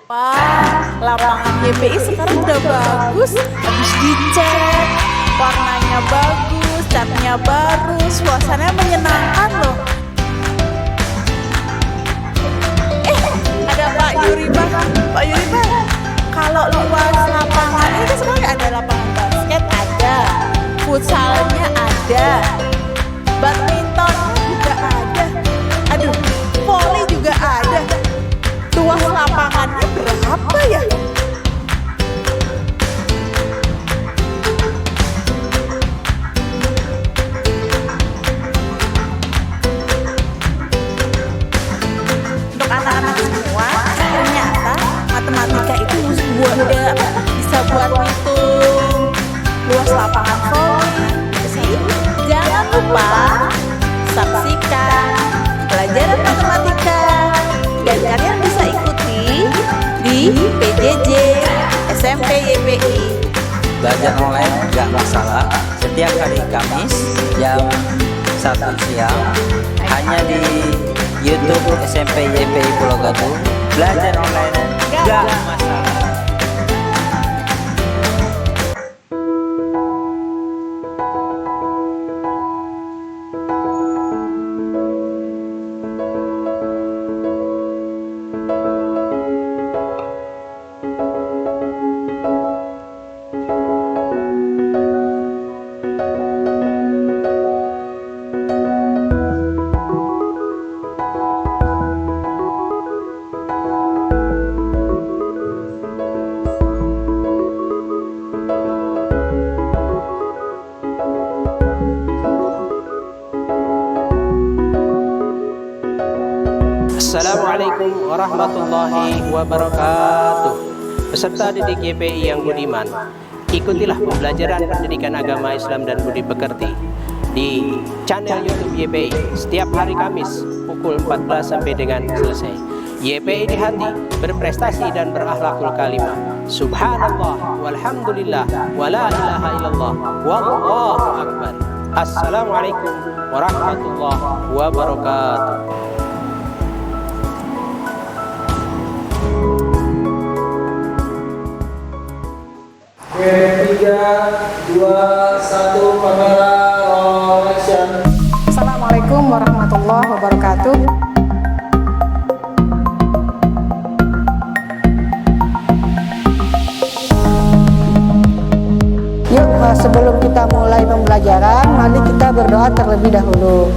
Pak, lapangan YPI sekarang udah bagus, habis dicat, warnanya bagus, catnya baru, suasananya menyenangkan loh. Ada Pak Yuri Bang. Kalau luas lapangan itu sekarang ada lapangan basket, ada futsalnya, ada badmintonnya juga ada, aduh, volley juga ada. Luas lapangannya berapa ya? Untuk anak-anak semua, ternyata matematika itu bisa buat ngitung luas lapangan volley. Jadi jangan lupa saksikan pelajaran matematika dan kalian bisa ikuti di PJJ SMP YPI. Belajar online nggak masalah. Setiap hari Kamis jam 1 siang hanya di YouTube SMP YPI Pulau Gadung. Belajar online nggak masalah. Assalamualaikum warahmatullahi wabarakatuh. Peserta didik YPI yang budiman, ikutilah pembelajaran pendidikan agama Islam dan budi pekerti di channel YouTube YPI setiap hari Kamis pukul 14 sampai dengan selesai. YPI di hati, berprestasi dan berakhlakul karimah. Subhanallah walhamdulillah wala ilaha illallah wallahu akbar. Assalamualaikum warahmatullahi wabarakatuh. 3, 2, 1, kamera roll action. Assalamualaikum warahmatullahi wabarakatuh. Yuk, sebelum kita mulai pembelajaran, mari kita berdoa terlebih dahulu.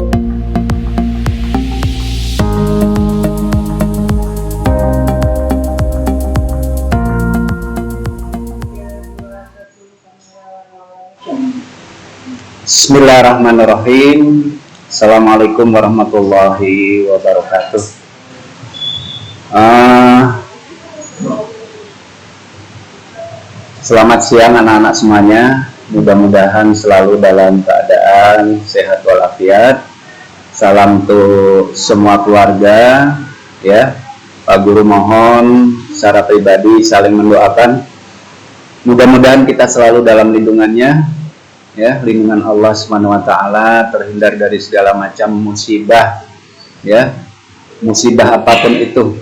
Bismillahirrahmanirrahim. Assalamualaikum warahmatullahi wabarakatuh. Selamat siang anak-anak semuanya. Mudah-mudahan selalu dalam keadaan sehat walafiat. Salam untuk semua keluarga, ya. Pak Guru mohon secara pribadi saling mendoakan. Mudah-mudahan kita selalu dalam lindungannya. Ya, lindungan Allah Subhanahu wa taala, terhindar dari segala macam musibah, ya. Musibah apapun itu,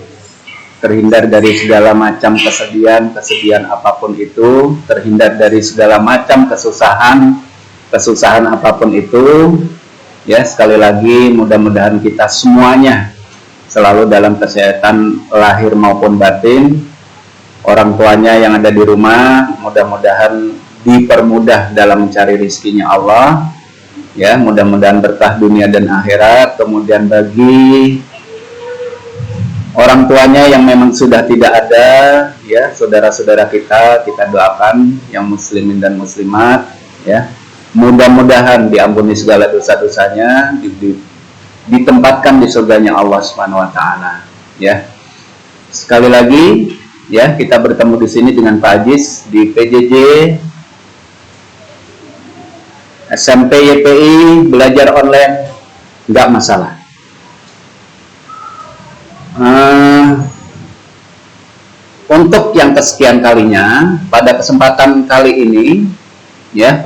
terhindar dari segala macam kesedihan apapun itu, terhindar dari segala macam kesusahan apapun itu. Ya, sekali lagi mudah-mudahan kita semuanya selalu dalam kesehatan lahir maupun batin. Orang tuanya yang ada di rumah mudah-mudahan dipermudah dalam mencari rizkinya Allah, ya, mudah-mudahan berkah dunia dan akhirat. Kemudian bagi orang tuanya yang memang sudah tidak ada, ya, saudara-saudara kita doakan yang muslimin dan muslimat, ya, mudah-mudahan diampuni segala dosa-dosanya, ditempatkan di surganya Allah Subhanahu wa taala, ya. Sekali lagi, ya, kita bertemu di sini dengan Pak Ajis di PJJ SMP YPI, belajar online nggak masalah. Untuk yang kesekian kalinya, pada kesempatan kali ini, ya,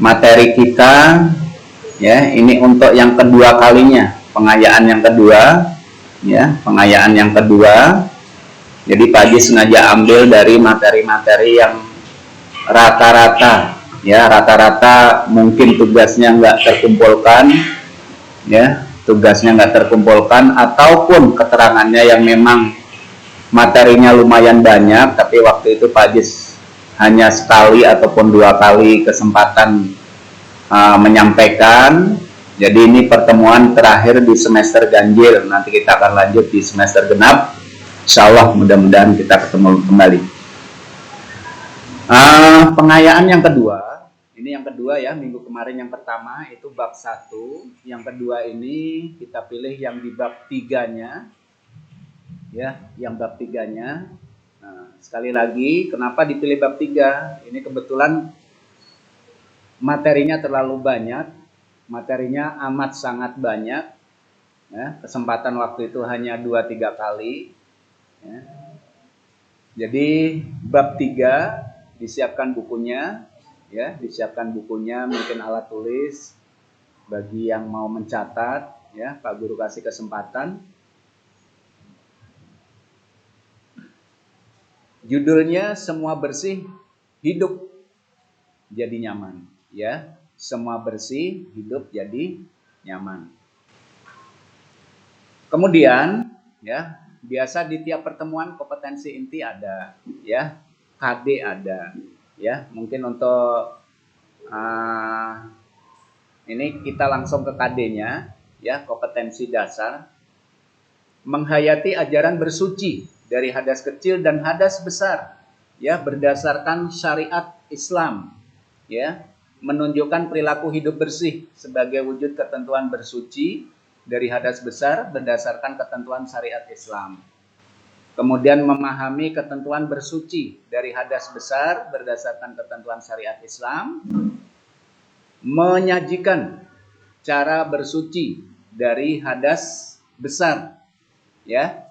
materi kita, ya, ini untuk yang kedua kalinya, pengayaan yang kedua, ya, pengayaan yang kedua. Jadi Pak Haji sengaja ambil dari materi-materi yang rata-rata, ya, rata-rata mungkin tugasnya nggak terkumpulkan, ya, tugasnya nggak terkumpulkan, ataupun keterangannya yang memang materinya lumayan banyak, tapi waktu itu Pak Haji hanya sekali ataupun 2 kali kesempatan menyampaikan. Jadi ini pertemuan terakhir di semester ganjil, nanti kita akan lanjut di semester genap. Insya Allah mudah-mudahan kita ketemu kembali. Pengayaan yang kedua, ini yang kedua ya, minggu kemarin yang pertama itu bab 1, yang kedua ini kita pilih yang di bab 3-nya, ya, yang bab 3-nya. Nah, sekali lagi, kenapa dipilih bab 3? Ini kebetulan materinya terlalu banyak, materinya amat sangat banyak, ya, kesempatan waktu itu hanya 2-3 kali. Ya. Jadi bab 3 disiapkan bukunya, ya, disiapkan bukunya, mungkin alat tulis bagi yang mau mencatat, ya, Pak Guru kasih kesempatan. Judulnya Semua Bersih Hidup Jadi Nyaman, ya, semua bersih hidup jadi nyaman. Kemudian, ya, biasa di tiap pertemuan kompetensi inti ada, ya, KD ada, ya. Mungkin untuk ini kita langsung ke KD-nya, ya, kompetensi dasar. Menghayati ajaran bersuci dari hadas kecil dan hadas besar, ya, berdasarkan syariat Islam, ya, menunjukkan perilaku hidup bersih sebagai wujud ketentuan bersuci dari hadas besar berdasarkan ketentuan syariat Islam. Kemudian memahami ketentuan bersuci dari hadas besar berdasarkan ketentuan syariat Islam. Menyajikan cara bersuci dari hadas besar, ya.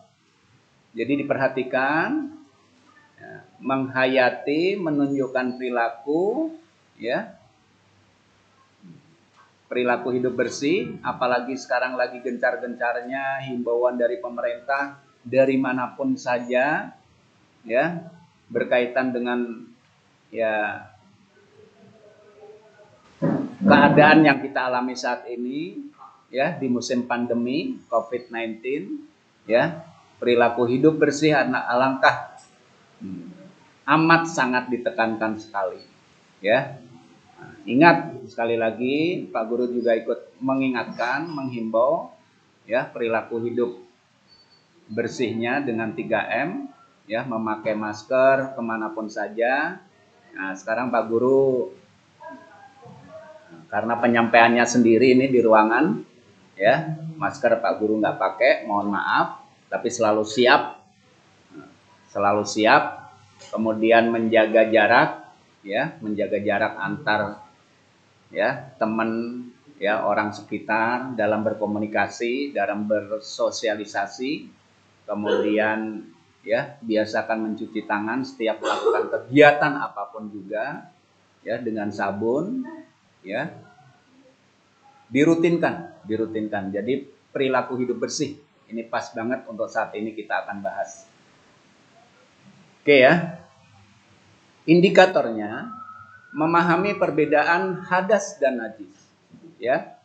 Jadi diperhatikan, ya, menghayati, menunjukkan perilaku, ya, perilaku hidup bersih, apalagi sekarang lagi gencar-gencarnya himbauan dari pemerintah dari manapun saja, ya, berkaitan dengan, ya, keadaan yang kita alami saat ini, ya, di musim pandemi COVID-19, ya, perilaku hidup bersih alangkah amat sangat ditekankan sekali, ya. Ingat, sekali lagi Pak Guru juga ikut mengingatkan, menghimbau, ya, perilaku hidup bersihnya dengan 3M, ya, memakai masker kemanapun saja. Nah, sekarang Pak Guru karena penyampaiannya sendiri ini di ruangan, ya, masker Pak Guru nggak pakai, mohon maaf, tapi selalu siap, kemudian menjaga jarak, ya, menjaga jarak antar, ya, teman, ya, orang sekitar dalam berkomunikasi, dalam bersosialisasi. Kemudian, ya, biasakan mencuci tangan setiap melakukan kegiatan apapun juga, ya, dengan sabun, ya, dirutinkan. Jadi perilaku hidup bersih ini pas banget untuk saat ini kita akan bahas. Oke, ya. Indikatornya memahami perbedaan hadas dan najis, ya,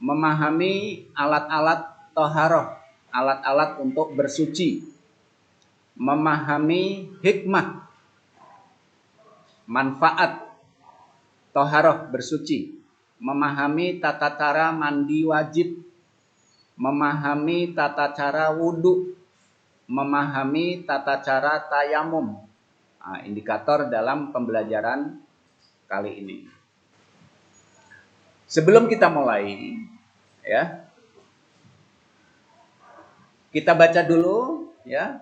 memahami alat-alat toharoh, alat-alat untuk bersuci, memahami hikmah, manfaat toharoh bersuci, memahami tata cara mandi wajib, memahami tata cara wudhu, memahami tata cara tayamum. Nah, indikator dalam pembelajaran kali ini. Sebelum kita mulai, ya, kita baca dulu, ya,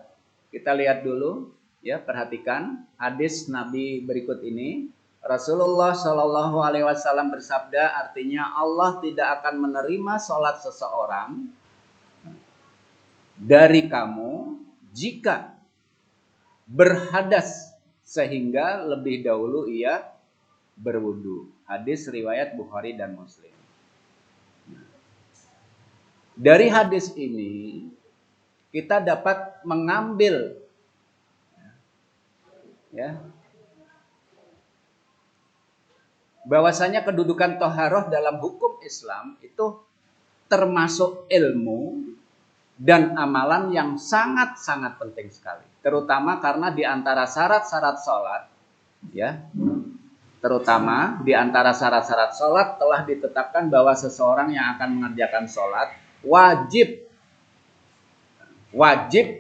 kita lihat dulu, ya, perhatikan hadis Nabi berikut ini. Rasulullah Shallallahu Alaihi Wasallam bersabda, artinya Allah tidak akan menerima sholat seseorang dari kamu jika berhadas sehingga lebih dahulu ia berwudu. Hadis riwayat Bukhari dan Muslim. Dari hadis ini, kita dapat mengambil ya, bahwasanya kedudukan toharoh dalam hukum Islam itu termasuk ilmu dan amalan yang sangat-sangat penting sekali. Terutama karena di antara syarat-syarat sholat, ya, terutama di antara syarat-syarat sholat telah ditetapkan bahwa seseorang yang akan mengerjakan sholat wajib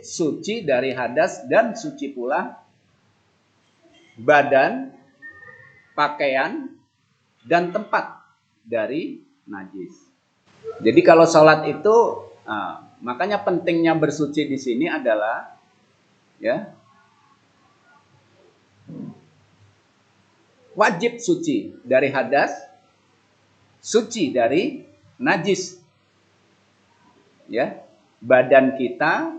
suci dari hadas dan suci pula badan, pakaian, dan tempat dari najis. Jadi kalau sholat itu, makanya pentingnya bersuci di sini adalah, ya, wajib suci dari hadas, suci dari najis, ya, badan kita,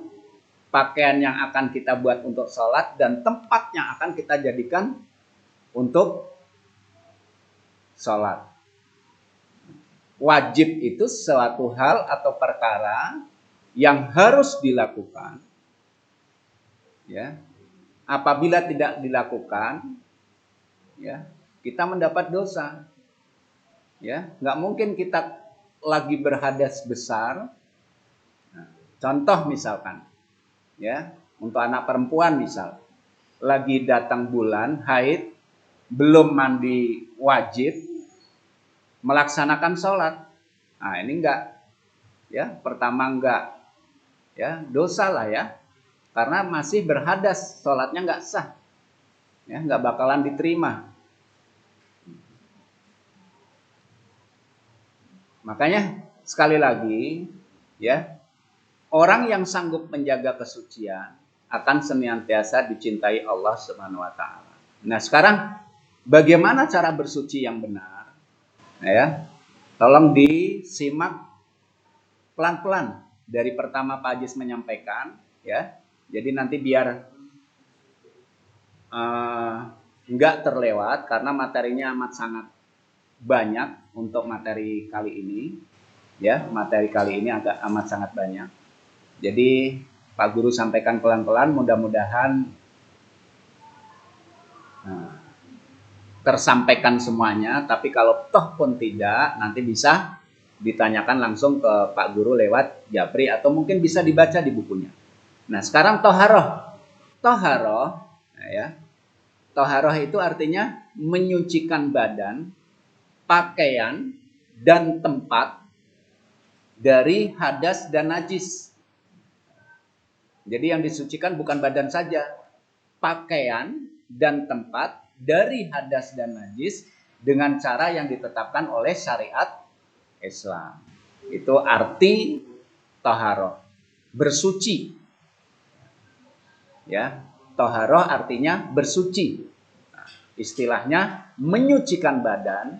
pakaian yang akan kita buat untuk sholat, dan tempat yang akan kita jadikan untuk sholat. Wajib itu suatu hal atau perkara yang harus dilakukan, ya. Apabila tidak dilakukan, ya, kita mendapat dosa, ya. Nggak mungkin kita lagi berhadas besar. Nah, contoh misalkan, ya, untuk anak perempuan misal, lagi datang bulan haid, belum mandi wajib, melaksanakan sholat. Nah, ini enggak, ya, pertama enggak, ya, dosa lah ya, karena masih berhadas, sholatnya enggak sah, ya, enggak bakalan diterima. Makanya sekali lagi, ya, orang yang sanggup menjaga kesucian akan senantiasa dicintai Allah Subhanahu wa taala. Nah, sekarang bagaimana cara bersuci yang benar? Ya, tolong disimak pelan-pelan dari pertama Pak Ajis menyampaikan, ya. Jadi nanti biar enggak terlewat karena materinya amat sangat banyak untuk materi kali ini, ya. Materi kali ini amat sangat banyak. Jadi Pak Guru sampaikan pelan-pelan, mudah-mudahan tersampaikan semuanya, tapi kalau toh pun tidak, nanti bisa ditanyakan langsung ke Pak Guru lewat Japri atau mungkin bisa dibaca di bukunya. Nah, sekarang toharoh. Toharoh, ya. Toharoh itu artinya menyucikan badan, pakaian, dan tempat dari hadas dan najis. Jadi yang disucikan bukan badan saja, pakaian dan tempat dari hadas dan najis dengan cara yang ditetapkan oleh syariat Islam. Itu arti toharoh, bersuci. Ya, toharoh artinya bersuci. Nah, istilahnya menyucikan badan,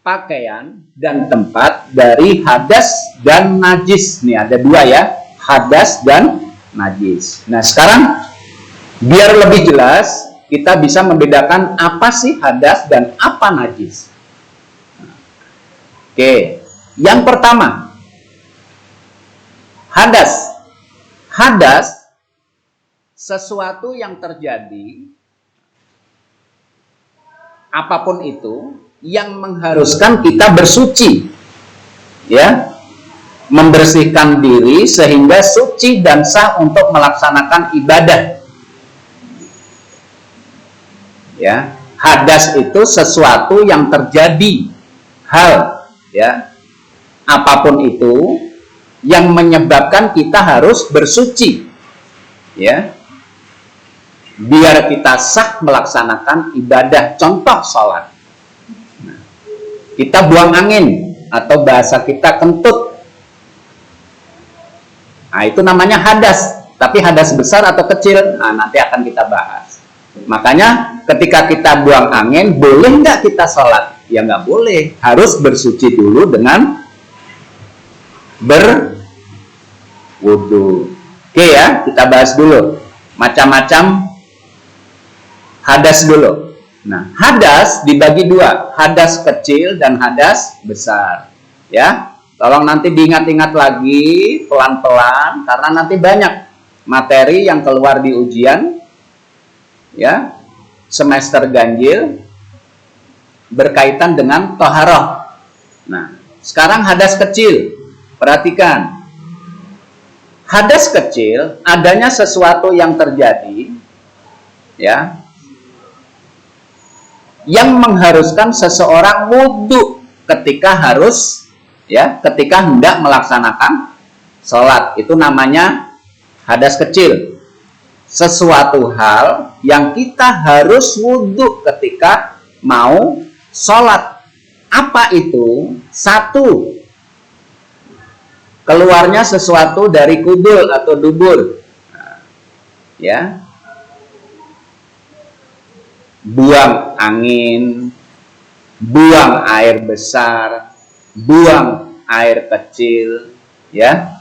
pakaian, dan tempat dari hadas dan najis. Nih ada dua ya, hadas dan najis. Nah sekarang biar lebih jelas, kita bisa membedakan apa sih hadas dan apa najis. Oke, yang pertama, hadas. Hadas sesuatu yang terjadi, apapun itu, yang mengharuskan kita bersuci, ya, membersihkan diri sehingga suci dan sah untuk melaksanakan ibadah. Ya, hadas itu sesuatu yang terjadi, hal, ya, apapun itu yang menyebabkan kita harus bersuci, ya, biar kita sah melaksanakan ibadah. Contoh sholat, nah, kita buang angin atau bahasa kita kentut, nah itu namanya hadas. Tapi hadas besar atau kecil, nah nanti akan kita bahas. Makanya ketika kita buang angin, boleh nggak kita sholat? Ya nggak boleh, harus bersuci dulu dengan berwudu. Oke ya, kita bahas dulu macam-macam hadas dulu. Nah, hadas dibagi dua, hadas kecil dan hadas besar. Ya, tolong nanti diingat-ingat lagi pelan-pelan, karena nanti banyak materi yang keluar di ujian, ya, semester ganjil berkaitan dengan toharoh. Nah, sekarang hadas kecil, perhatikan. Hadas kecil adanya sesuatu yang terjadi, ya, yang mengharuskan seseorang wudhu ketika harus, ya, ketika hendak melaksanakan sholat. Itu namanya hadas kecil. Sesuatu hal yang kita harus wudhu ketika mau sholat. Apa itu? Satu, keluarnya sesuatu dari kubul atau dubur, ya, buang angin, buang air besar, buang air kecil, ya,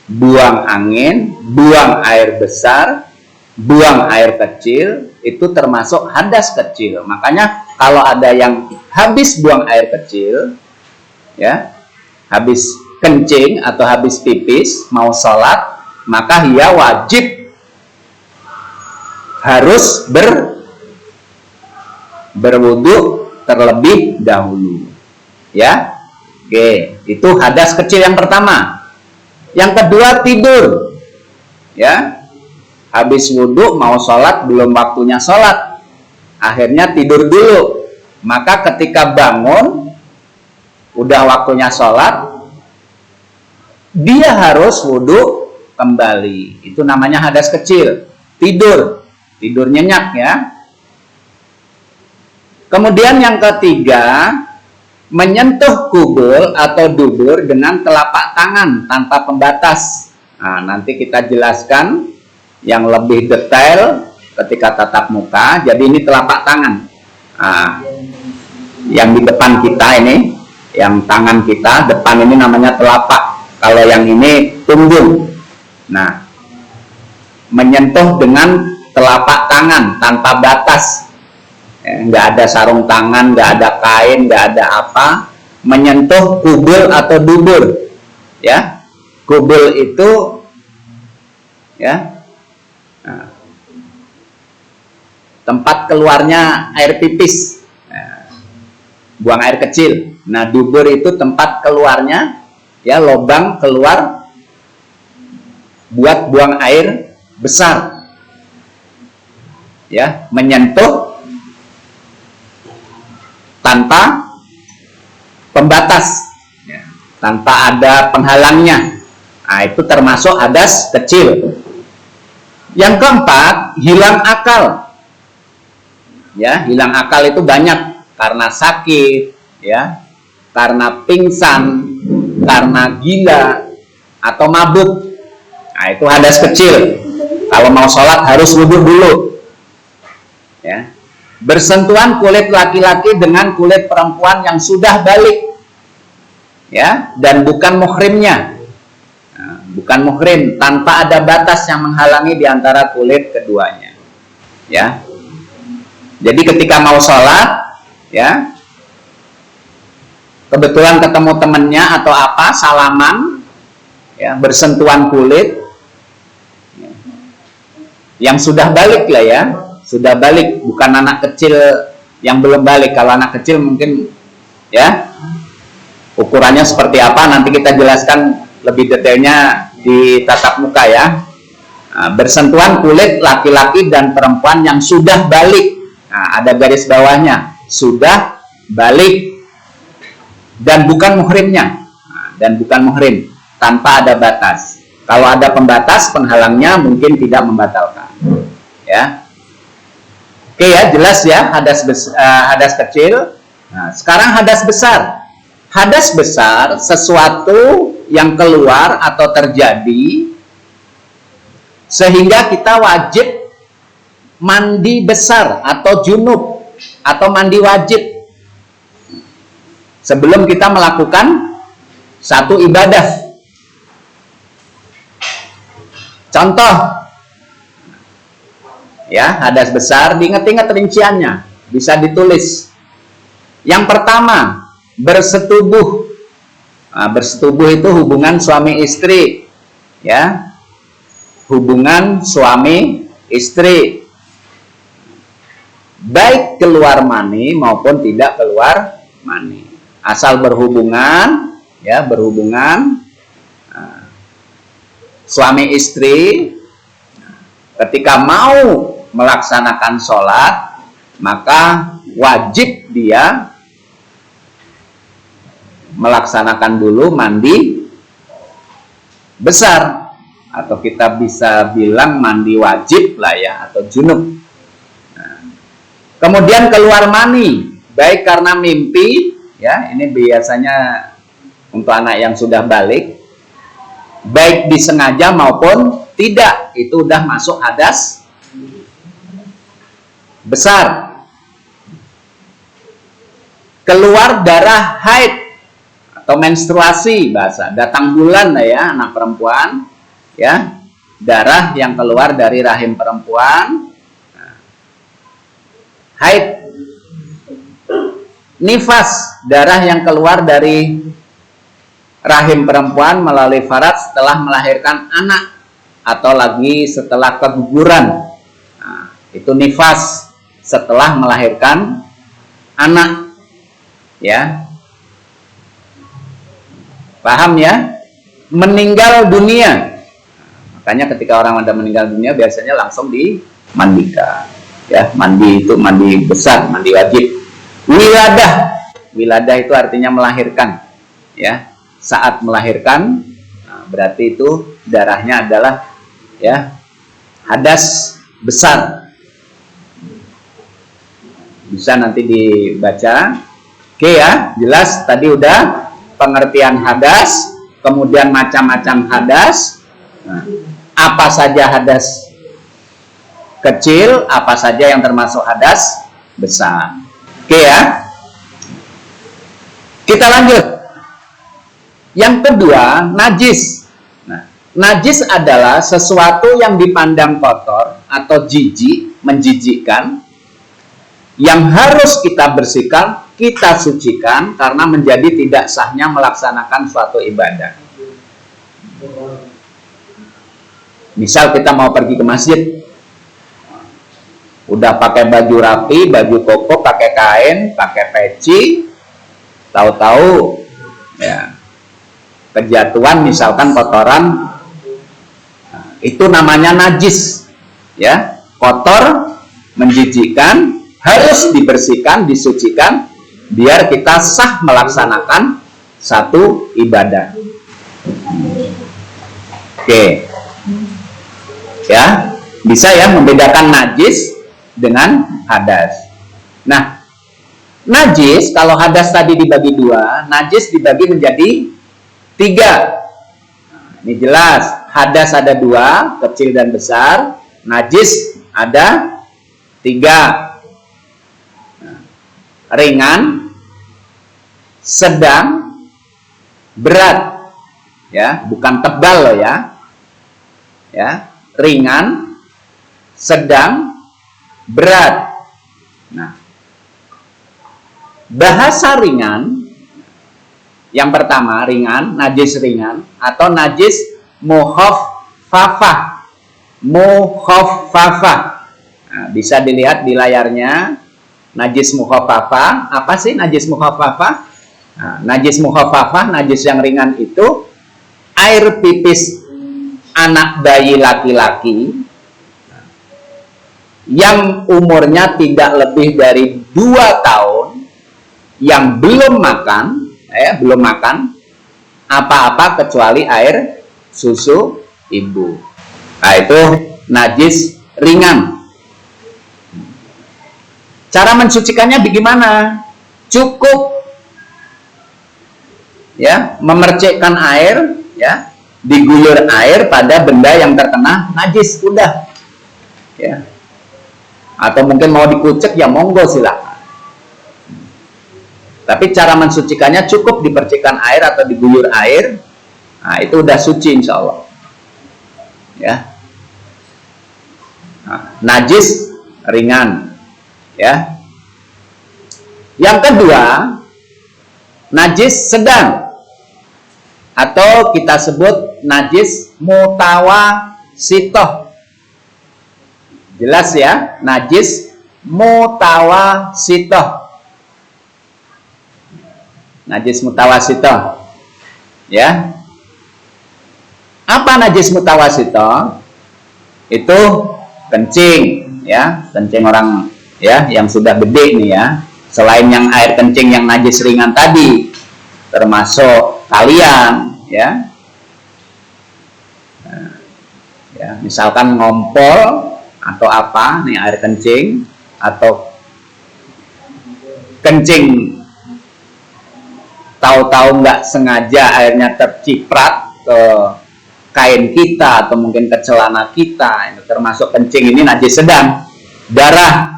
buang angin, buang air besar, buang air kecil, itu termasuk hadas kecil. Makanya kalau ada yang habis buang air kecil, ya, habis kencing atau habis pipis mau sholat, maka ia wajib harus berwudu terlebih dahulu, ya. Oke, itu hadas kecil yang pertama. Yang kedua, tidur, ya, habis wudu mau sholat, belum waktunya sholat, akhirnya tidur dulu, maka ketika bangun udah waktunya sholat, dia harus wudhu kembali. Itu namanya hadas kecil. Tidur nyenyak, ya. Kemudian yang ketiga, menyentuh kubul atau dubur dengan telapak tangan tanpa pembatas. Nah, nanti kita jelaskan yang lebih detail ketika tatap muka. Jadi ini telapak tangan. Nah, yang di depan kita ini, yang tangan kita depan ini namanya telapak. Kalau yang ini punggung. Nah, menyentuh dengan telapak tangan tanpa batas, nggak ada sarung tangan, nggak ada kain, nggak ada apa, menyentuh kubul atau dubur, ya. Kubul itu, ya, nah, tempat keluarnya air pipis, buang air kecil. Nah, dubur itu tempat keluarnya, ya, lubang keluar buat buang air besar, ya, menyentuh tanpa pembatas, ya, tanpa ada penghalangnya. Nah, itu termasuk hadas kecil. Yang keempat, hilang akal, ya. Hilang akal itu banyak karena sakit, ya, karena pingsan, karena gila, atau mabuk. Nah, itu hadas kecil. Kalau mau sholat harus wudhu dulu, ya. Bersentuhan kulit laki-laki dengan kulit perempuan yang sudah balik, ya, dan bukan muhrimnya. Nah, bukan muhrim, tanpa ada batas yang menghalangi di antara kulit keduanya, ya. Jadi ketika mau sholat, ya, kebetulan ketemu temennya atau apa, salaman, ya, bersentuhan kulit, ya, yang sudah balik lah, ya, sudah balik, bukan anak kecil yang belum balik. Kalau anak kecil mungkin, ya, ukurannya seperti apa nanti kita jelaskan lebih detailnya di tatap muka, ya. Nah, bersentuhan kulit laki-laki dan perempuan yang sudah balik. Nah, ada garis bawahnya, sudah balik dan bukan muhrimnya. Nah, dan bukan muhrim, tanpa ada batas. Kalau ada pembatas, penghalangnya mungkin tidak membatalkan, ya. Oke, ya, jelas, ya, hadas kecil. Nah, sekarang hadas besar. Hadas besar sesuatu yang keluar atau terjadi sehingga kita wajib mandi besar atau junub atau mandi wajib sebelum kita melakukan satu ibadah. Contoh, ya, hadas besar, diingat-ingat rinciannya, bisa ditulis. Yang pertama, bersetubuh, Bersetubuh itu hubungan suami istri, ya, hubungan suami istri, baik keluar mani maupun tidak keluar mani, asal berhubungan, ya, berhubungan suami istri. Ketika mau melaksanakan sholat, maka wajib dia melaksanakan dulu mandi besar, atau kita bisa bilang mandi wajib lah ya, atau junub. Kemudian keluar mani, baik karena mimpi, ya, ini biasanya untuk anak yang sudah balik, baik disengaja maupun tidak, itu udah masuk hadas besar. Keluar darah haid atau menstruasi, bahasa datang bulan lah ya, anak perempuan, ya, darah yang keluar dari rahim perempuan, haid. Nifas, darah yang keluar dari rahim perempuan melalui faraj setelah melahirkan anak atau lagi setelah keguguran. Itu nifas, setelah melahirkan anak, ya. Paham ya? Meninggal dunia. Makanya ketika orang ada meninggal dunia biasanya langsung dimandikan. Ya, mandi itu mandi besar, mandi wajib. Wiladah. Wiladah itu artinya melahirkan. Ya, saat melahirkan, berarti itu darahnya adalah, ya, hadas besar. Bisa nanti dibaca. Oke ya, jelas tadi udah pengertian hadas, kemudian macam-macam hadas. Apa saja hadas kecil, apa saja yang termasuk hadas besar. Oke ya. Kita lanjut. Yang kedua, najis. Najis adalah sesuatu yang dipandang kotor atau jijik, menjijikkan, yang harus kita bersihkan, kita sucikan, karena menjadi tidak sahnya melaksanakan suatu ibadah. Misal kita mau pergi ke masjid, udah pakai baju rapi, baju koko, pakai kain, pakai peci, tahu-tahu, ya, kejatuhan misalkan kotoran, itu namanya najis, ya, kotor, menjijikkan, harus dibersihkan, disucikan, biar kita sah melaksanakan satu ibadah. Oke, ya, bisa ya membedakan najis dengan hadas. Nah, najis, kalau hadas tadi dibagi dua, najis dibagi menjadi tiga. Ini jelas, hadas ada dua, kecil dan besar, najis ada tiga. Ringan, sedang, berat, ya, bukan tebal loh ya, ya, ringan, sedang, berat. Nah, bahasa ringan, yang pertama ringan, najis ringan atau najis mukhaffafah, mukhaffafah. Nah, bisa dilihat di layarnya. Najis mukhaffafah, apa sih najis mukhaffafah? Nah, najis mukhaffafah, najis yang ringan itu air pipis anak bayi laki-laki yang umurnya tidak lebih dari 2 tahun, yang belum makan, belum makan apa-apa kecuali air susu ibu. Nah, itu najis ringan. Cara mensucikannya bagaimana? Cukup, ya, memercikkan air, ya, diguyur air pada benda yang terkena najis, udah, ya. Atau mungkin mau dikucek, ya monggo silakan. Tapi cara mensucikannya cukup dipercikkan air atau diguyur air. Nah, itu udah suci insya Allah, ya. Nah, najis ringan, ya. Yang kedua, najis sedang. atau kita sebut najis mutawasitoh. Jelas ya, najis mutawasitoh. Najis mutawasitoh. Ya. Apa najis mutawasitoh? Itu kencing, ya, kencing orang ya yang sudah gede nih ya. Selain yang air kencing yang najis ringan tadi, termasuk kalian, ya. Nah, ya, misalkan ngompol atau apa nih air kencing atau kencing tahu-tahu nggak sengaja airnya terciprat ke kain kita atau mungkin ke celana kita, ini termasuk kencing, ini najis sedang. Darah,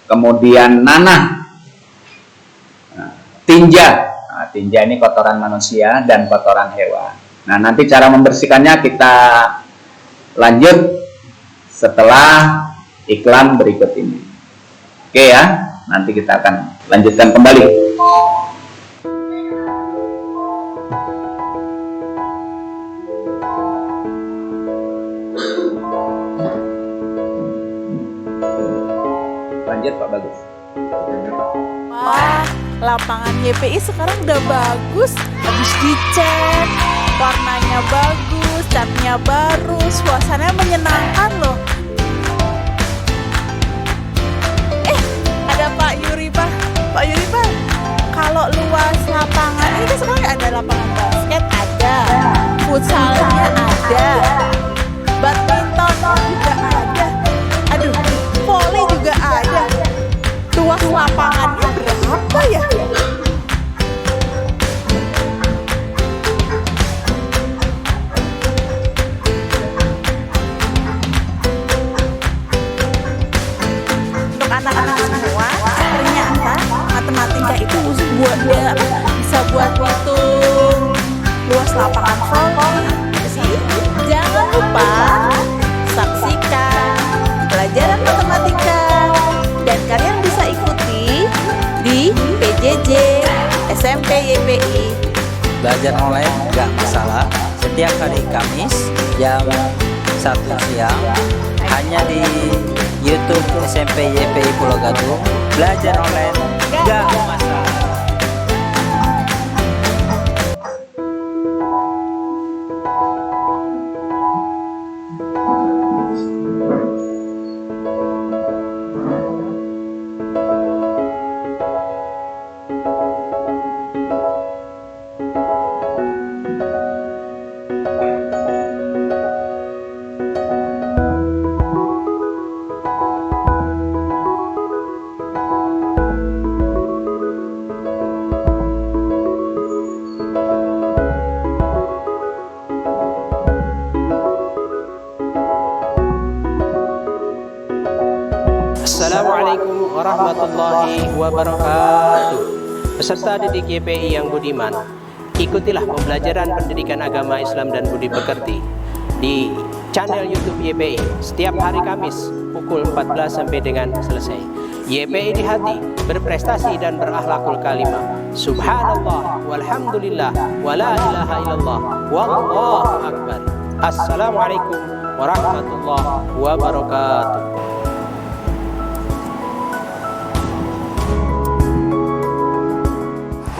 kemudian nanah, tinja. Nah, tinja ini kotoran manusia dan kotoran hewan. Nah, nanti cara membersihkannya kita lanjut setelah iklan berikut ini. Oke ya, nanti kita akan lanjutkan kembali. Lanjut Pak Bagus. Wah, lapangan YPI sekarang udah bagus. Habis dicat, warnanya bagus, catnya baru, suasananya menyenangkan loh. Ada Pak Yuri Pak. Pak Yuri Pak, kalau luas lapangan ini kan sekarang ada lapangan basket, ada futsalnya, ada badminton juga ada. Aduh, volley juga ada. Luas lapangannya berapa ya? Untuk anak-anak semua, ternyata matematika itu bisa buat hitung luas lapangan volley. Jadi, jangan lupa saksikan pelajaran matematika dan kalian bisa ikuti di PJJ SMP YPI. Belajar online nggak masalah. Setiap hari Kamis jam 1 siang hanya di YouTube SMP YPI Pulau Gadung. Belajar online nggak masalah. Assalamualaikum warahmatullahi wabarakatuh. Peserta didik YPI yang budiman, ikutilah pembelajaran pendidikan agama Islam dan budi pekerti di channel YouTube YPI setiap hari Kamis pukul 14 sampai dengan selesai. YPI di hati, berprestasi dan berakhlakul kalimah. Subhanallah walhamdulillah wala ilaha illallah wallahu akbar. Assalamualaikum warahmatullahi wabarakatuh.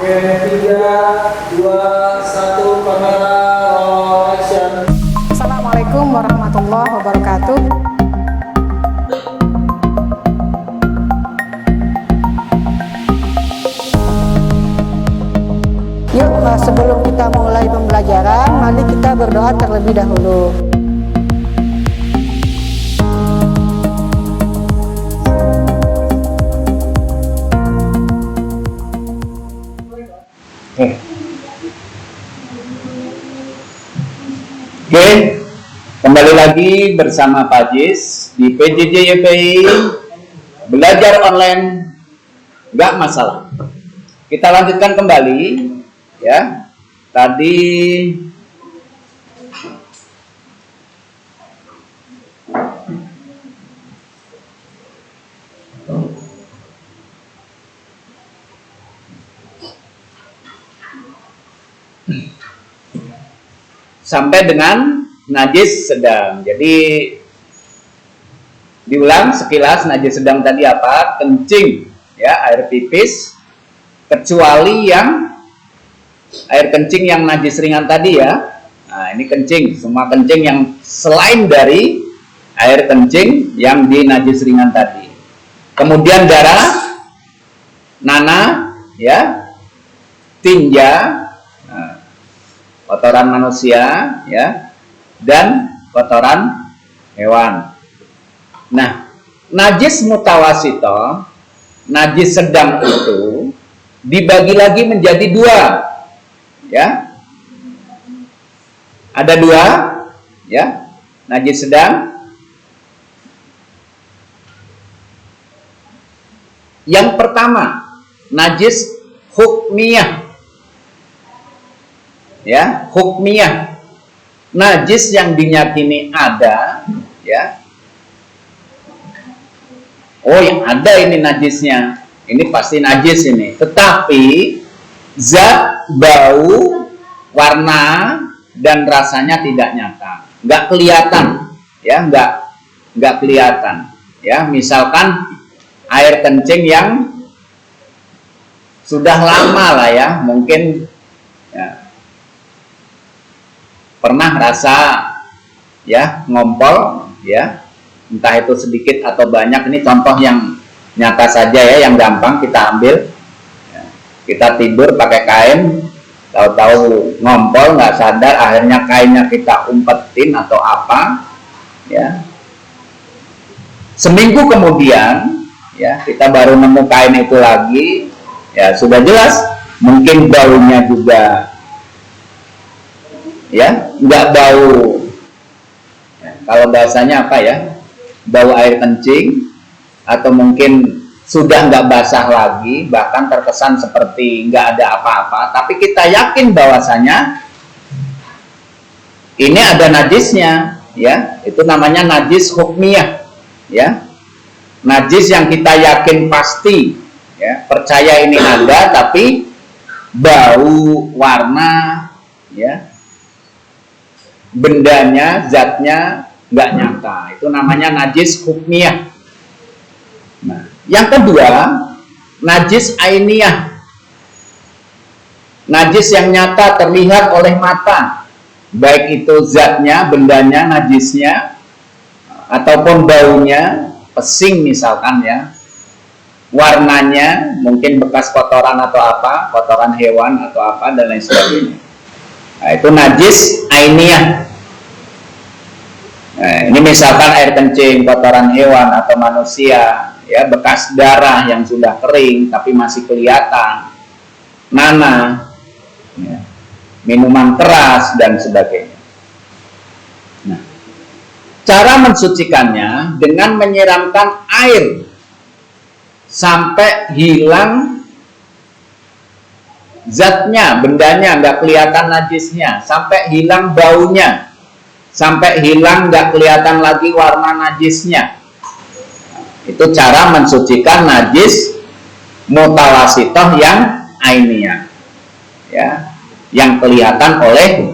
Oke, 3, 2, 1, kamera roll action. Assalamualaikum warahmatullahi wabarakatuh. Yuk, sebelum kita mulai pembelajaran, mari kita berdoa terlebih dahulu. Oke, kembali lagi bersama Pak Jis di PJJ YPI. Belajar online nggak masalah. Kita lanjutkan kembali ya. Tadi sampai dengan najis sedang. Jadi diulang sekilas, najis sedang tadi apa? Kencing, ya, air pipis, kecuali yang air kencing yang najis ringan tadi ya. Nah, ini kencing, semua kencing yang selain dari air kencing yang di najis ringan tadi. Kemudian darah, nanah, ya, tinja, nah, kotoran manusia, ya, dan kotoran hewan. Nah, najis mutawasito, najis sedang itu dibagi lagi menjadi dua, ya. Ada dua, ya, najis sedang. Yang pertama, najis hukmiyah, ya, hukmiyah, najis yang diyakini ada, ya. Oh, yang ada ini najisnya, ini pasti najis ini. Tetapi zat, bau, warna, dan rasanya tidak nyata, nggak kelihatan, ya, nggak kelihatan, ya. Misalkan air kencing yang sudah lama lah, ya, mungkin ya, pernah rasa, ya, ngompol, ya, entah itu sedikit atau banyak. Ini contoh yang nyata saja, ya, yang gampang kita ambil. Ya, kita tidur pakai kain, tahu-tahu ngompol, nggak sadar, akhirnya kainnya kita umpetin atau apa, ya. Seminggu kemudian, ya, kita baru nemu kain itu lagi, ya, sudah jelas mungkin baunya juga, ya, nggak bau, ya, kalau bahasanya apa, ya, bau air kencing, atau mungkin sudah nggak basah lagi, bahkan terkesan seperti nggak ada apa-apa, tapi kita yakin bahwasanya ini ada najisnya, ya, itu namanya najis hukmiyah, ya, najis yang kita yakin pasti, ya, percaya ini ada, tapi bau, warna, ya, bendanya, zatnya nggak nyata, itu namanya najis hukmiyah. Nah, yang kedua, najis ainiyah, najis yang nyata terlihat oleh mata, baik itu zatnya, bendanya, najisnya, ataupun baunya, pesing misalkan, ya, warnanya, mungkin bekas kotoran atau apa, kotoran hewan atau apa, dan lain sebagainya. Nah, itu najis ainiyah. Nah, ini misalkan air kencing, kotoran hewan atau manusia, ya, bekas darah yang sudah kering tapi masih kelihatan, nanah, ya, minuman keras dan sebagainya. Nah, cara mensucikannya dengan menyiramkan air sampai hilang zatnya, bendanya, nggak kelihatan najisnya, sampai hilang baunya, sampai hilang nggak kelihatan lagi warna najisnya. Itu cara mensucikan najis mutawasitoh yang ainiyah, ya, yang kelihatan oleh,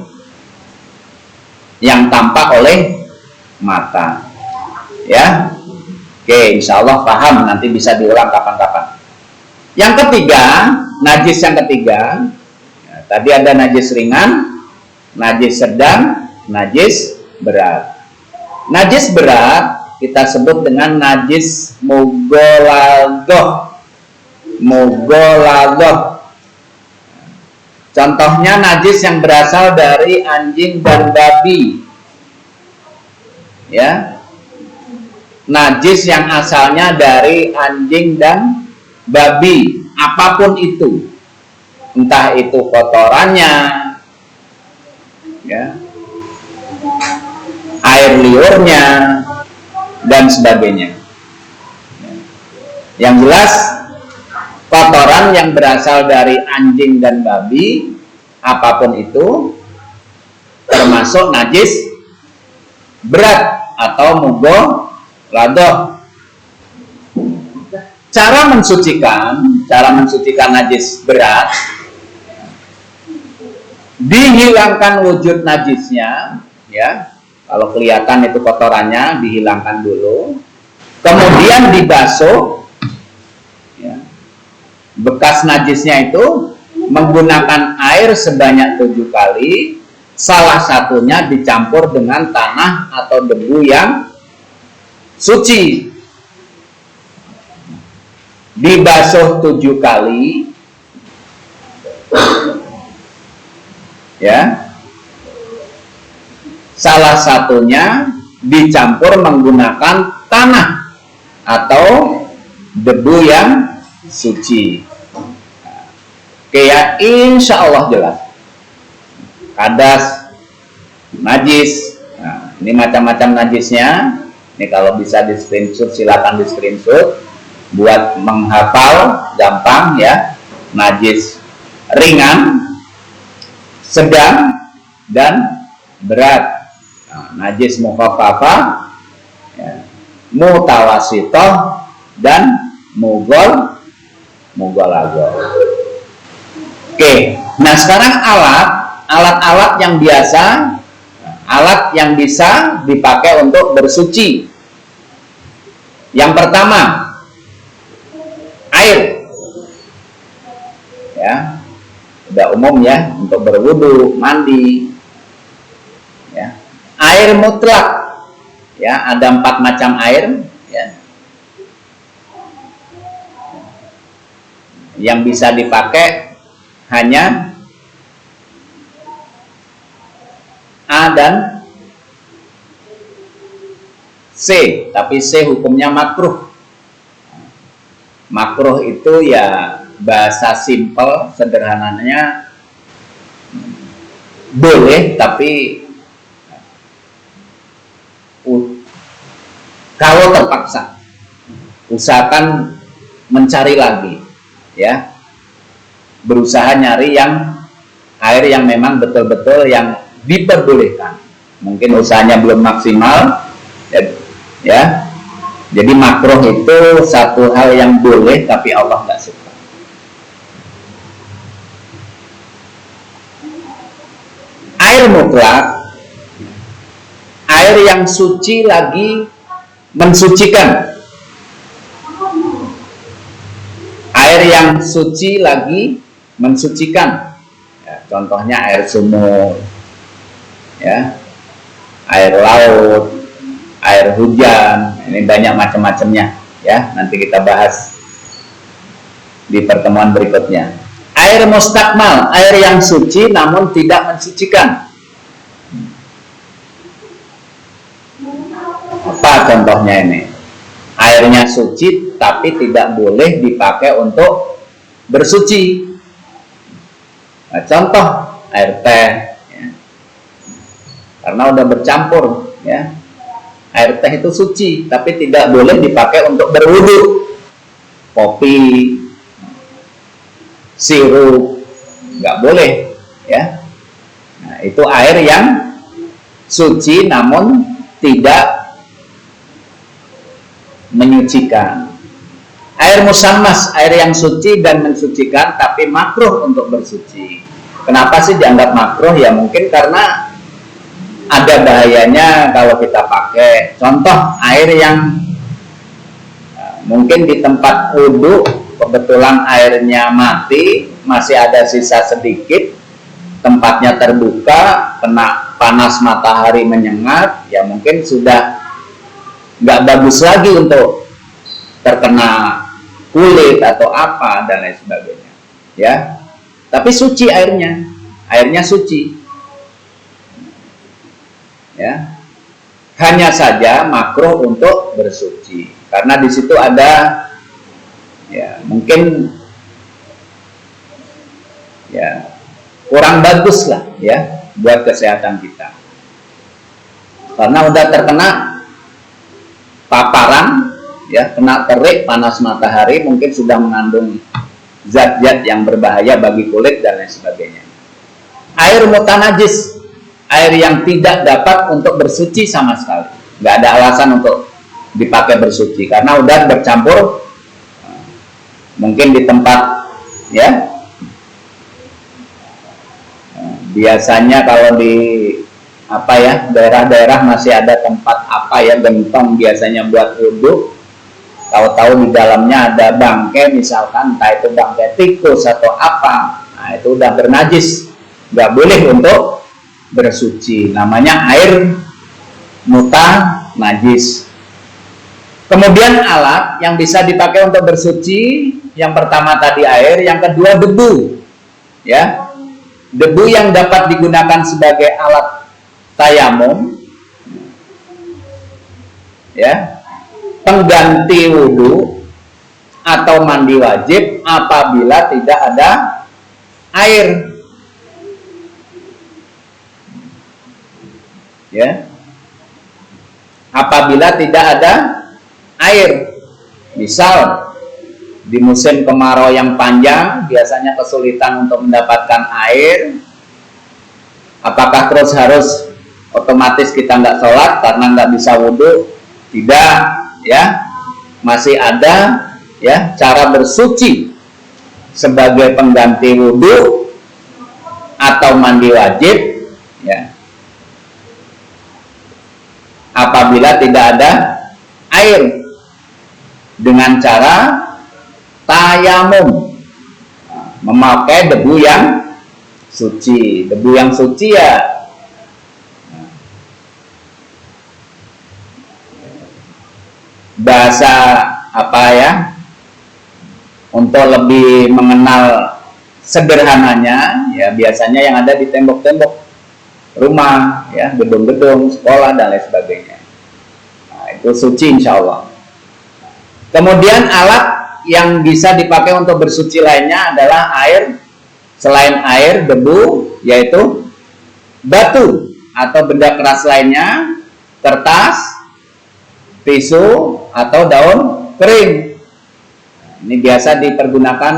yang tampak oleh mata, ya. Oke, insya Allah paham, nanti bisa diulang kapan-kapan. Yang ketiga, najis yang ketiga, ya, tadi ada najis ringan, najis sedang, najis berat. Najis berat kita sebut dengan najis mughaladhah. Mughaladhah. Contohnya najis yang berasal dari anjing dan babi, ya. Najis yang asalnya dari anjing dan babi, apapun itu, entah itu kotorannya, ya, air liurnya, dan sebagainya. Yang jelas, kotoran yang berasal dari anjing dan babi, apapun itu, termasuk najis berat atau mughaladhah. Cara mensucikan najis berat dihilangkan wujud najisnya, ya. Kalau kelihatan itu kotorannya dihilangkan dulu, kemudian dibasuh, ya. Bekas najisnya itu menggunakan air sebanyak 7 kali, salah satunya dicampur dengan tanah atau debu yang suci. Dibasuh 7 kali, ya. Salah satunya dicampur menggunakan tanah atau debu yang suci. Oke ya, insya Allah jelas. Kadas, najis. Nah, ini macam-macam najisnya. Ini kalau bisa di screenshot, silakan di screenshot buat menghafal gampang ya. Najis ringan, sedang, dan berat. Nah, najis mukhaffafah, ya, mutawasitoh, dan mughaladzah. Oke, nah sekarang alat-alat yang biasa, alat yang bisa dipakai untuk bersuci. Yang pertama, air. Ya, udah umum ya, untuk berwudu, mandi. Ya. Air mutlak, ya, ada 4 macam air, ya, yang bisa dipakai hanya A dan C, tapi C hukumnya makruh. Makruh itu ya bahasa simpel, sederhananya boleh, tapi kalau terpaksa usahakan mencari lagi, ya, berusaha nyari yang air yang memang betul-betul yang diperbolehkan. Mungkin usahanya belum maksimal, ya. Jadi makruh itu satu hal yang boleh tapi Allah nggak suka. Air mutlak, air yang suci lagi mensucikan. Air yang suci lagi mensucikan. Ya, contohnya air sumur, ya, air laut, air hujan. Ini banyak macam-macamnya, ya. Nanti kita bahas di pertemuan berikutnya. Air mustakmal, air yang suci namun tidak mensucikan. Apa contohnya ini? Airnya suci tapi tidak boleh dipakai untuk bersuci. Nah, contoh air teh, ya. Karena udah bercampur, ya. Air teh itu suci tapi tidak boleh dipakai untuk berwudu. Kopi, sirup, nggak boleh, ya. Nah, itu air yang suci namun tidak menyucikan. Air musammas, air yang suci dan mensucikan tapi makruh untuk bersuci. Kenapa sih dianggap makruh? Ya mungkin karena ada bahayanya kalau kita pakai. Contoh air yang mungkin di tempat wudhu kebetulan airnya mati, masih ada sisa sedikit, tempatnya terbuka, kena panas matahari menyengat, ya mungkin sudah nggak bagus lagi untuk terkena kulit atau apa dan lain sebagainya, ya. Tapi suci airnya suci, ya. Hanya saja makruh untuk bersuci karena di situ ada, ya, mungkin ya kurang bagus lah, ya, buat kesehatan kita karena udah terkena paparan, ya, kena terik panas matahari, mungkin sudah mengandung zat-zat yang berbahaya bagi kulit dan lain sebagainya. Air mutanajis, air yang tidak dapat untuk bersuci sama sekali, nggak ada alasan untuk dipakai bersuci karena udah bercampur, mungkin di tempat, ya, biasanya kalau di daerah-daerah masih ada tempat gentong biasanya buat wudhu, tahu-tahu di dalamnya ada bangkai, misalkan entah itu bangkai tikus atau apa, nah itu udah bernajis, nggak boleh untuk bersuci, namanya air najis. Kemudian alat yang bisa dipakai untuk bersuci, yang pertama tadi air, yang kedua debu, ya, debu yang dapat digunakan sebagai alat tayamum, ya, pengganti wudhu atau mandi wajib apabila tidak ada air, ya, apabila tidak ada air. Misal di musim kemarau yang panjang biasanya kesulitan untuk mendapatkan air, apakah terus harus otomatis kita nggak sholat karena nggak bisa wudhu? Tidak, ya, masih ada, ya, cara bersuci sebagai pengganti wudhu atau mandi wajib, ya, apabila tidak ada air, dengan cara tayamum, memakai debu yang suci. Debu yang suci, ya, bahasa untuk lebih mengenal sederhananya, ya, biasanya yang ada di tembok-tembok rumah, ya, gedung-gedung, sekolah dan lain sebagainya. Nah, itu suci insya Allah. Kemudian alat yang bisa dipakai untuk bersuci lainnya adalah air, selain air, debu, yaitu batu atau benda keras lainnya, kertas, tisu, atau daun kering. Ini biasa dipergunakan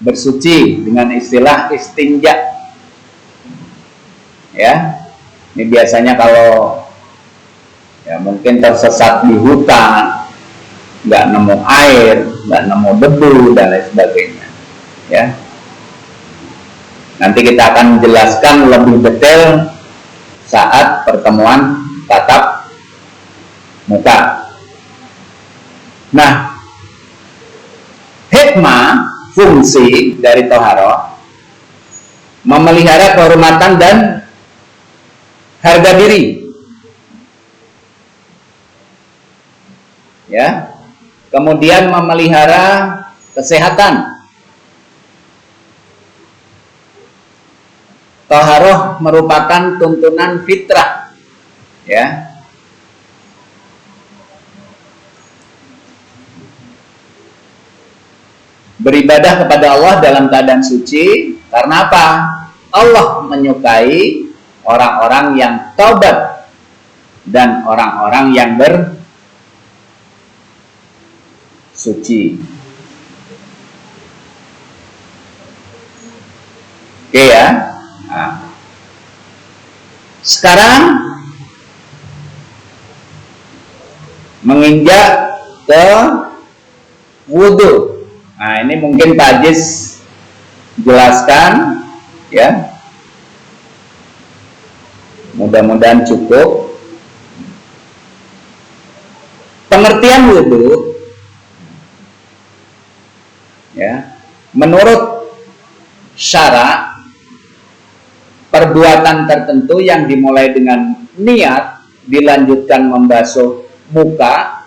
bersuci dengan istilah istinja, ya. Ini biasanya kalau, ya, mungkin tersesat di hutan, nggak nemu air, nggak nemu debu dan lain sebagainya, ya. Nanti kita akan jelaskan lebih detail saat pertemuan tatap muka. Nah, hikmah, fungsi dari toharoh memelihara kehormatan dan harga diri, ya. Kemudian memelihara kesehatan. Toharoh merupakan tuntunan fitrah, ya. Beribadah kepada Allah dalam keadaan suci, karena apa? Allah menyukai orang-orang yang taubat dan orang-orang yang suci. Oke, ya. Nah, sekarang menginjak ke wudhu. Nah, ini mungkin Pak Ajis jelaskan, ya. Mudah-mudahan cukup. Pengertian wudhu, ya, menurut syara, perbuatan tertentu yang dimulai dengan niat, dilanjutkan membasuh muka,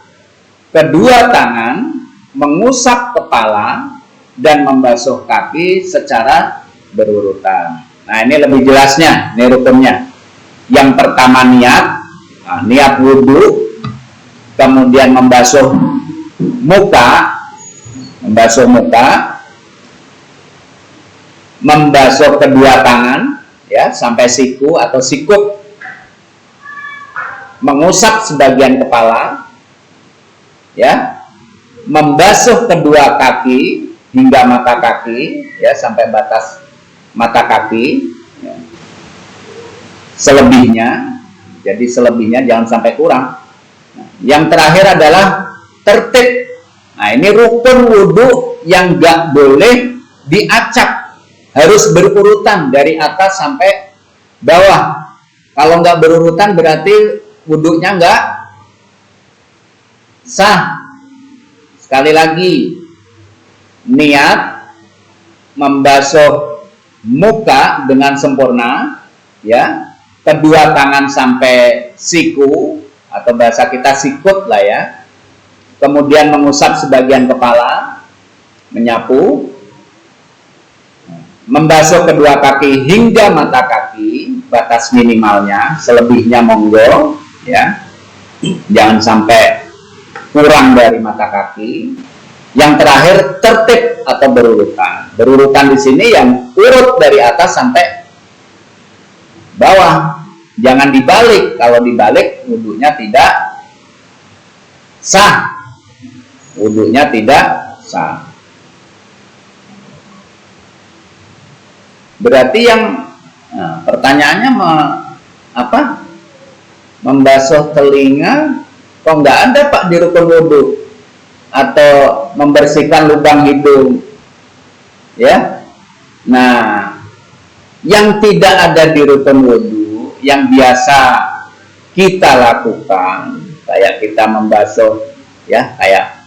kedua tangan, mengusap kepala, dan membasuh kaki secara berurutan. Nah, ini lebih jelasnya, ini rukunnya. Yang pertama niat, niat wudhu, kemudian membasuh muka, membasuh kedua tangan, ya, sampai siku atau sikut, mengusap sebagian kepala, ya, membasuh kedua kaki hingga mata kaki, ya, sampai batas mata kaki, ya. Selebihnya, jadi selebihnya jangan sampai kurang. Nah, yang terakhir adalah tertib. Nah, ini rukun wudhu yang gak boleh diacak, harus berurutan dari atas sampai bawah. Kalau nggak berurutan berarti wudhunya nggak sah. Sekali lagi, niat membasuh muka dengan sempurna, ya, kedua tangan sampai siku atau bahasa kita sikut lah ya, kemudian mengusap sebagian kepala, menyapu, membasuh kedua kaki hingga mata kaki, batas minimalnya, selebihnya monggo, ya, jangan sampai kurang dari mata kaki. Yang terakhir tertib atau berurutan. Berurutan di sini yang urut dari atas sampai bawah. Jangan dibalik. Kalau dibalik wudhunya tidak sah. Wudhunya tidak sah. Berarti yang pertanyaannya membasuh telinga kok nggak ada Pak di rukun wudhu, atau membersihkan lubang hidung, ya. Nah, yang tidak ada di rukun wudhu yang biasa kita lakukan, kayak kita membasuh, ya, kayak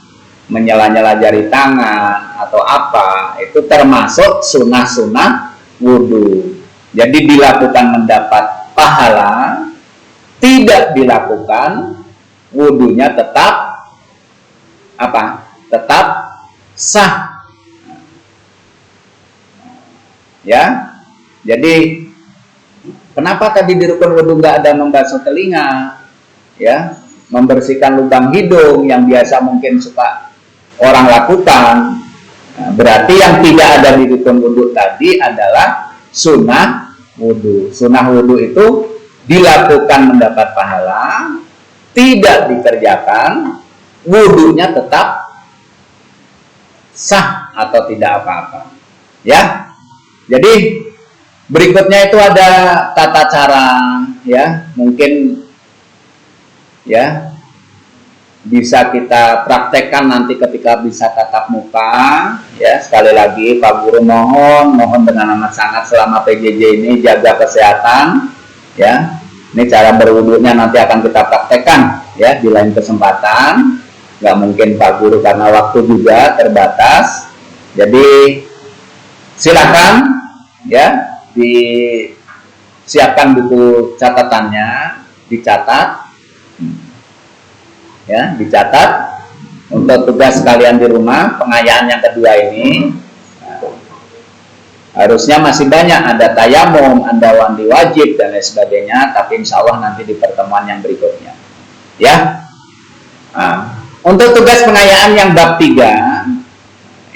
menyela-nyela jari tangan atau apa, itu termasuk sunnah-sunnah wudhu. Jadi dilakukan mendapat pahala, tidak dilakukan wudhunya tetap tetap sah, ya. Jadi kenapa tadi di rukun wudhu nggak ada membasuh telinga, ya, membersihkan lubang hidung yang biasa mungkin suka orang lakukan. Nah, berarti yang tidak ada di rukun wudhu tadi adalah sunnah wudhu. Sunnah wudhu itu dilakukan mendapat pahala, tidak dikerjakan, wudhunya tetap sah atau tidak apa-apa, ya. Jadi berikutnya itu ada tata cara, ya, mungkin, ya, bisa kita praktekkan nanti ketika bisa tatap muka, ya. Sekali lagi Pak Guru mohon dengan amat sangat selama PJJ ini jaga kesehatan, ya. Ini cara berwudhunya nanti akan kita praktekkan, ya, di lain kesempatan. Nggak mungkin Pak Guru karena waktu juga terbatas. Jadi silakan, ya, disiapkan buku catatannya, dicatat, ya, dicatat untuk tugas kalian di rumah. Pengayaan yang kedua ini harusnya masih banyak, ada tayamum, ada mandi wajib dan lain sebagainya, tapi insya Allah nanti di pertemuan yang berikutnya, ya. Nah, untuk tugas pengayaan yang bab 3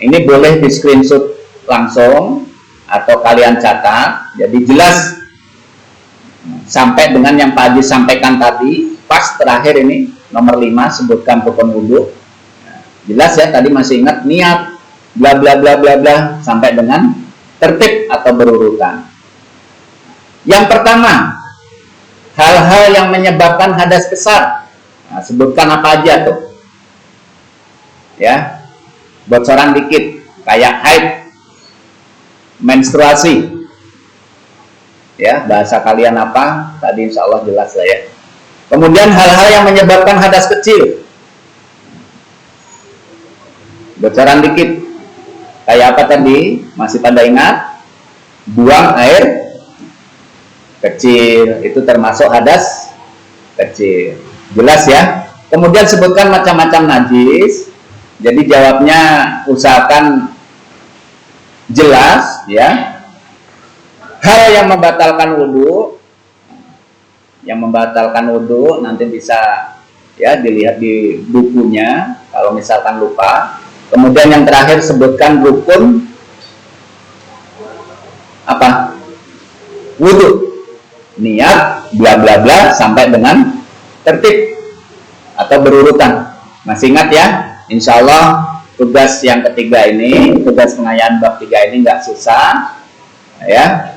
ini boleh di screenshot langsung atau kalian catat, jadi jelas sampai dengan yang Pak Haji sampaikan tadi. Pas terakhir ini nomor 5 sebutkan rukun wudhu, jelas ya, tadi masih ingat niat bla bla bla bla bla sampai dengan tertib atau berurutan. Yang pertama, hal-hal yang menyebabkan hadas besar. Nah, sebutkan apa aja tuh, ya, bocoran dikit, kayak haid, menstruasi, ya, bahasa kalian apa tadi insya Allah jelas lah ya. Kemudian hal-hal yang menyebabkan hadas kecil, bocoran dikit, kayak apa tadi, masih pada ingat? Buang air kecil, itu termasuk hadas kecil, jelas ya. Kemudian sebutkan macam-macam najis, jadi jawabnya usahakan jelas, ya. Hal yang membatalkan wudhu, nanti bisa, ya, dilihat di bukunya kalau misalkan lupa. Kemudian yang terakhir sebutkan rukun apa? Wudhu, niat, bla bla bla sampai dengan tertib atau berurutan. Masih ingat ya? Insya Allah tugas yang ketiga ini, tugas pengayaan bab 3 ini nggak susah, ya.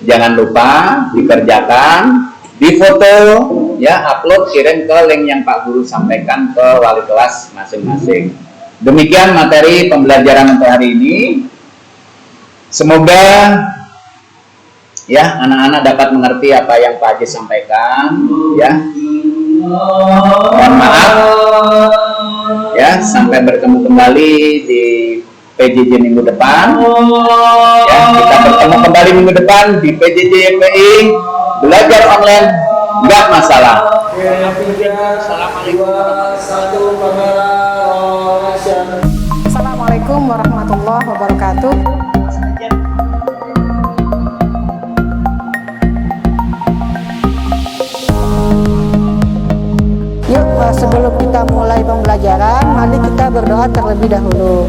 Jangan lupa dikerjakan, difoto, ya, upload, kirim ke link yang Pak Guru sampaikan ke wali kelas masing-masing. Demikian materi pembelajaran untuk hari ini. Semoga ya anak-anak dapat mengerti apa yang Pak Haji sampaikan ya. Mohon maaf ya, sampai bertemu kembali di PJJ minggu depan ya. Kita bertemu kembali minggu depan di PJJ YPI belajar online nggak masalah. Assalamualaikum warahmatullahi wabarakatuh. Yuk, sebelum kita mulai pembelajaran, mari kita berdoa terlebih dahulu.